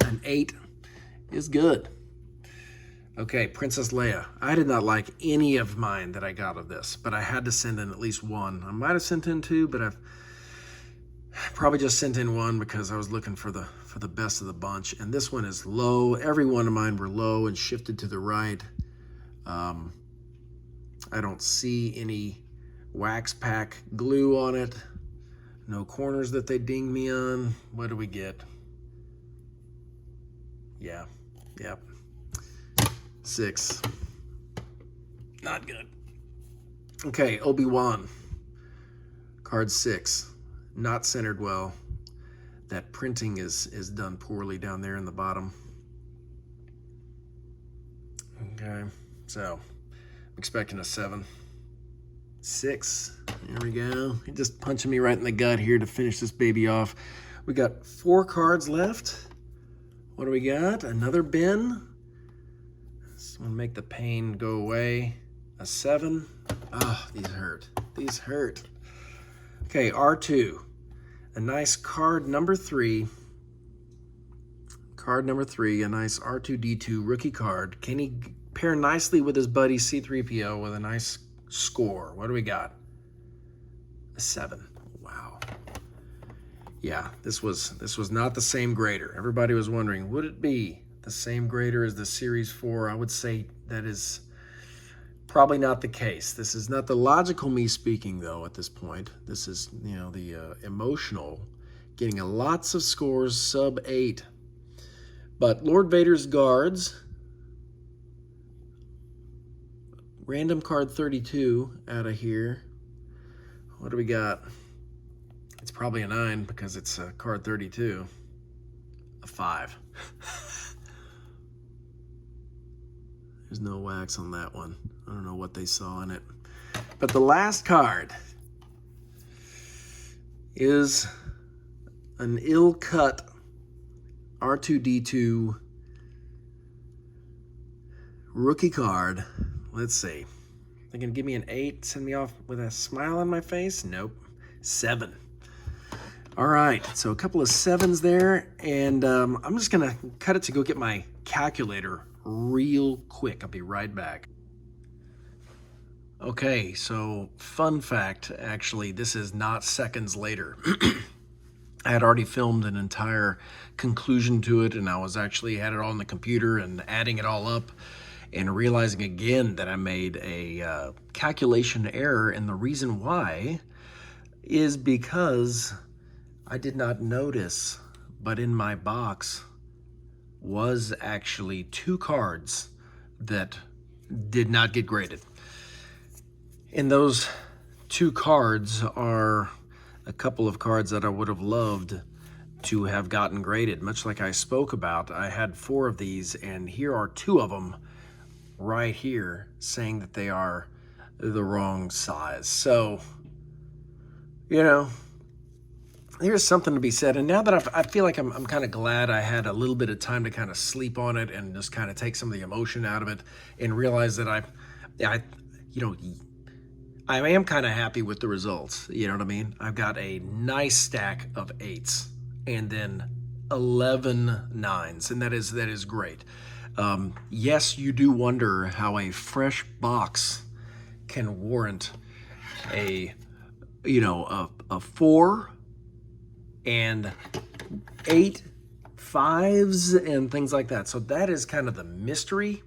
An 8 is good. Okay, Princess Leia. I did not like any of mine that I got of this, but I had to send in at least 1. I might have sent in 2, but I've probably just sent in 1 because I was looking for the best of the bunch. And this one is low. Every one of mine were low and shifted to the right. I don't see any wax pack glue on it. No corners that they dinged me on. What do we get? Yeah, yep. 6. Not good. Okay, Obi-Wan. Card 6. Not centered well. That printing is done poorly down there in the bottom. Okay, so I'm expecting a 7. 6. There we go. You're just punching me right in the gut here to finish this baby off. We got 4 cards left. What do we got? Another bin. Just want to make the pain go away. A 7. Oh, these hurt. These hurt. Okay, R2. A nice card number 3. Card number 3, a nice R2-D2 rookie card. Can he pair nicely with his buddy C-3PO with a nice score? What do we got? A 7. Wow. Yeah, this was not the same grader. Everybody was wondering, would it be the same grader as the Series 4? I would say that is probably not the case. This is not the logical me speaking, though, at this point. This is, the emotional, getting lots of scores sub 8. But Lord Vader's guards, random card 32 out of here. What do we got? It's probably a 9 because it's card 32. A 5. There's no wax on that one. I don't know what they saw in it. But the last card is an ill-cut R2-D2 rookie card. Let's see. They're going to give me an 8, send me off with a smile on my face? Nope. 7. All right, so a couple of 7s there, and I'm just going to cut it to go get my calculator real quick. I'll be right back. Okay, so fun fact, actually, this is not seconds later. I had already filmed an entire conclusion to it, and I was actually had it all on the computer and adding it all up. and realizing again that I made a calculation error, and the reason why is because I did not notice, but in my box was actually 2 cards that did not get graded. And those 2 cards are a couple of cards that I would have loved to have gotten graded. Much like I spoke about, I had 4 of these, and here are 2 of them right here saying that they are the wrong size. So, you know, there's something to be said. And now that I feel like I'm kind of glad I had a little bit of time to kind of sleep on it and just kind of take some of the emotion out of it and realize that I am kind of happy with the results. You know what I mean? I've got a nice stack of 8s and then 11 9s, and that is great. Yes, you do wonder how a fresh box can warrant a 4 and 8 5s and things like that. So that is kind of the mystery.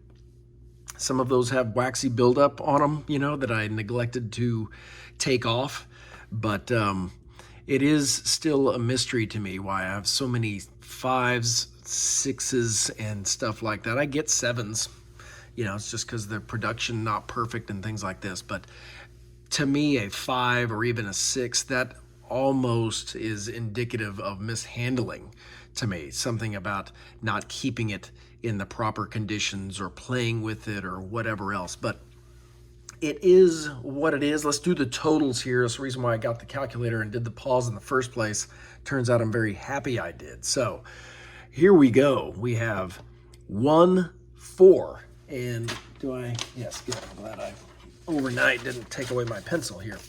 Some of those have waxy buildup on them, you know, that I neglected to take off. But it is still a mystery to me why I have so many 5s, 6s, and stuff like that. I get 7s. You know, it's just because the production not perfect and things like this. But to me, a 5 or even a 6, that almost is indicative of mishandling to me. Something about not keeping it in the proper conditions or playing with it or whatever else. But it is what it is. Let's do the totals here. That's the reason why I got the calculator and did the pause in the first place. Turns out I'm very happy I did. So here we go. We have 1 4. And yes, good. I'm glad I overnight didn't take away my pencil here.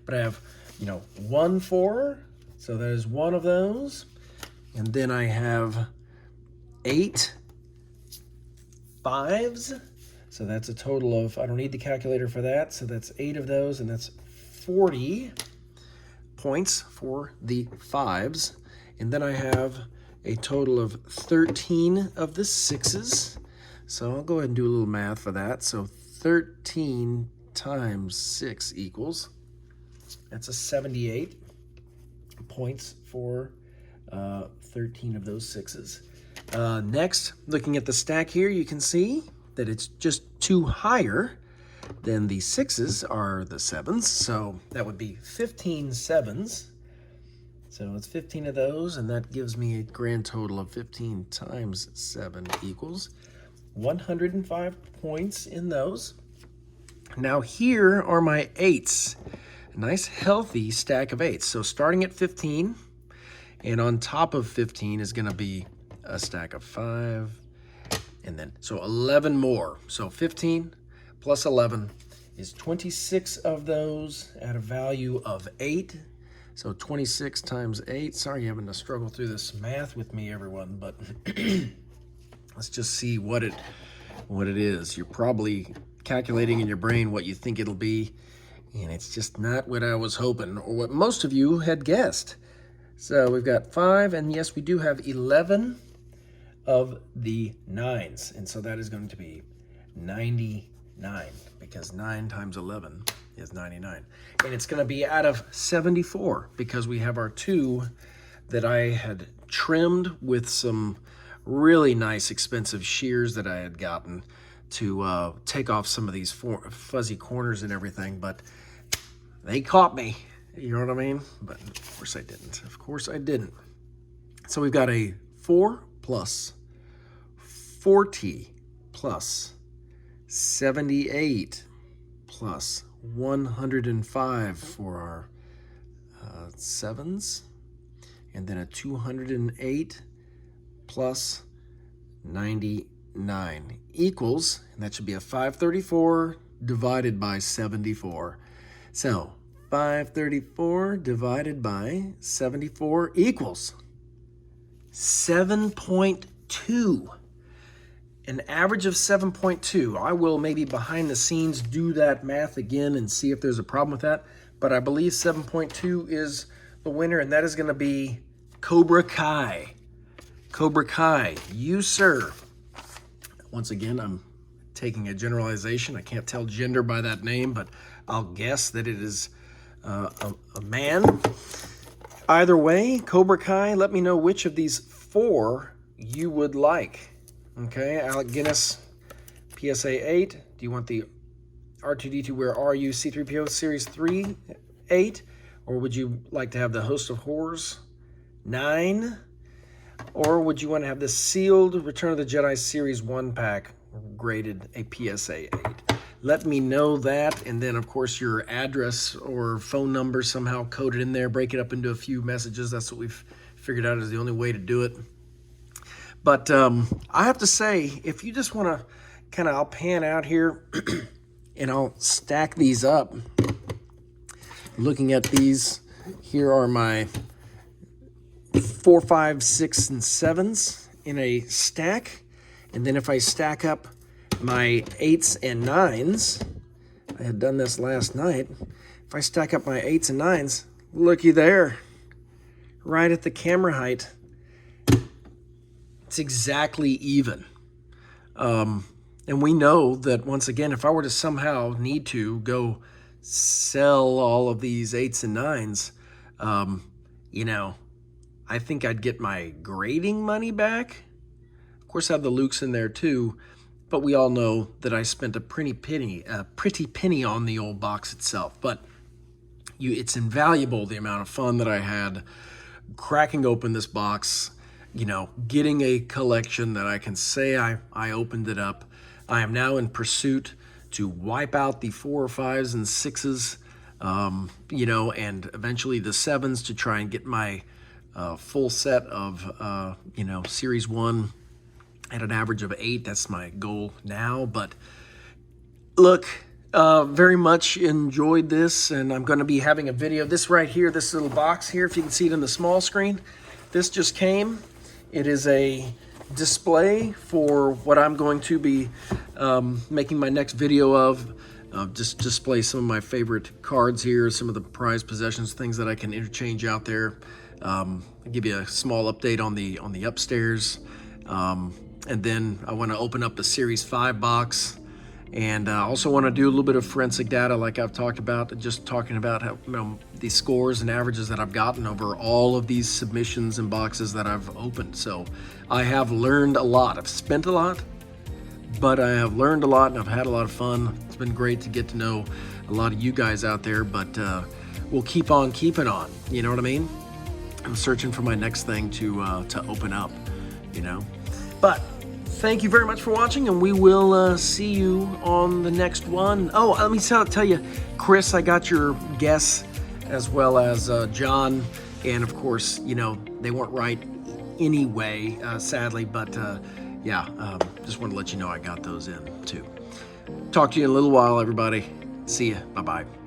But I have, 1 4. So that is one of those. And then I have 8 5s. So that's a total of, I don't need the calculator for that. So that's 8 of those, and that's 40 points for the 5s. And then I have a total of 13 of the 6s. So I'll go ahead and do a little math for that. So 13 times 6 equals, that's a 78 points for 13 of those 6s. Next, looking at the stack here, you can see that it's just 2 higher than the 6s are the 7s. So that would be 15 7s. So it's 15 of those, and that gives me a grand total of 15 times 7 equals 105 points in those. Now here are my 8s. A nice healthy stack of 8s. So starting at 15, and on top of 15 is going to be a stack of 5, and then so 11 more. So 15 plus 11 is 26 of those at a value of 8. So 26 times 8. Sorry you're having to struggle through this math with me, everyone, but let's just see what it is. You're probably calculating in your brain what you think it'll be, and it's just not what I was hoping, or what most of you had guessed. So we've got 5, and yes, we do have 11 of the 9s, and so that is going to be 99, because 9 times 11 is 99. And it's going to be out of 74, because we have our 2 that I had trimmed with some really nice expensive shears that I had gotten to take off some of these fuzzy corners and everything, but they caught me. You know what I mean? But of course I didn't. Of course I didn't. So we've got a 4 plus 40 plus 78 plus 105 for our 7s, and then a 208 plus 99 equals, and that should be a 534 divided by 74. So 534 divided by 74 equals 7.2. An average of 7.2. I will maybe behind the scenes do that math again and see if there's a problem with that. But I believe 7.2 is the winner, and that is going to be Cobra Kai. Cobra Kai, you sir. Once again, I'm taking a generalization. I can't tell gender by that name, but I'll guess that it is a man. Either way, Cobra Kai, let me know which of these 4 you would like. Okay, Alec Guinness, PSA 8. Do you want the R2-D2 Where Are You C-3PO Series 3, 8? Or would you like to have the Host of Horrors, 9? Or would you want to have the sealed Return of the Jedi Series 1 pack, graded a PSA 8? Let me know that, and then, of course, your address or phone number somehow coded in there. Break it up into a few messages. That's what we've figured out is the only way to do it. But I have to say, if you just want to kind of, I'll pan out here, and I'll stack these up. Looking at these, here are my 4, 5, 6, and 7s in a stack. And then if I stack up my 8s and 9s, I had done this last night. If I stack up my 8s and 9s, looky there, right at the camera height, it's exactly even. And we know that, once again, if I were to somehow need to go sell all of these 8s and 9s, you know, I think I'd get my grading money back. Of course, I have the Lukes in there too, but we all know that I spent a pretty penny on the old box itself. But it's invaluable, the amount of fun that I had cracking open this box, you know, getting a collection that I can say I opened it up. I am now in pursuit to wipe out the 4 or 5s and 6s, you know, and eventually the 7s to try and get my full set of, you know, Series 1 at an average of 8. That's my goal now. But look, very much enjoyed this, and I'm going to be having a video. This right here, this little box here, if you can see it in the small screen, this just came. It is a display for what I'm going to be making my next video of. Just display some of my favorite cards here, some of the prized possessions, things that I can interchange out there. I'll give you a small update on the upstairs, and then I want to open up the Series 5 box, and I also want to do a little bit of forensic data, like I've talked about, just talking about how, you know, the scores and averages that I've gotten over all of these submissions and boxes that I've opened. So I have learned a lot. I've spent a lot, but I have learned a lot, and I've had a lot of fun. It's been great to get to know a lot of you guys out there, but we'll keep on keeping on. You know what I mean? I'm searching for my next thing to open up, you know. But thank you very much for watching, and we will see you on the next one. Oh, let me tell you, Chris, I got your guess, as well as John, and of course, you know, they weren't right anyway, sadly, but yeah, just want to let you know I got those in too. Talk to you in a little while, everybody. See ya. Bye-bye.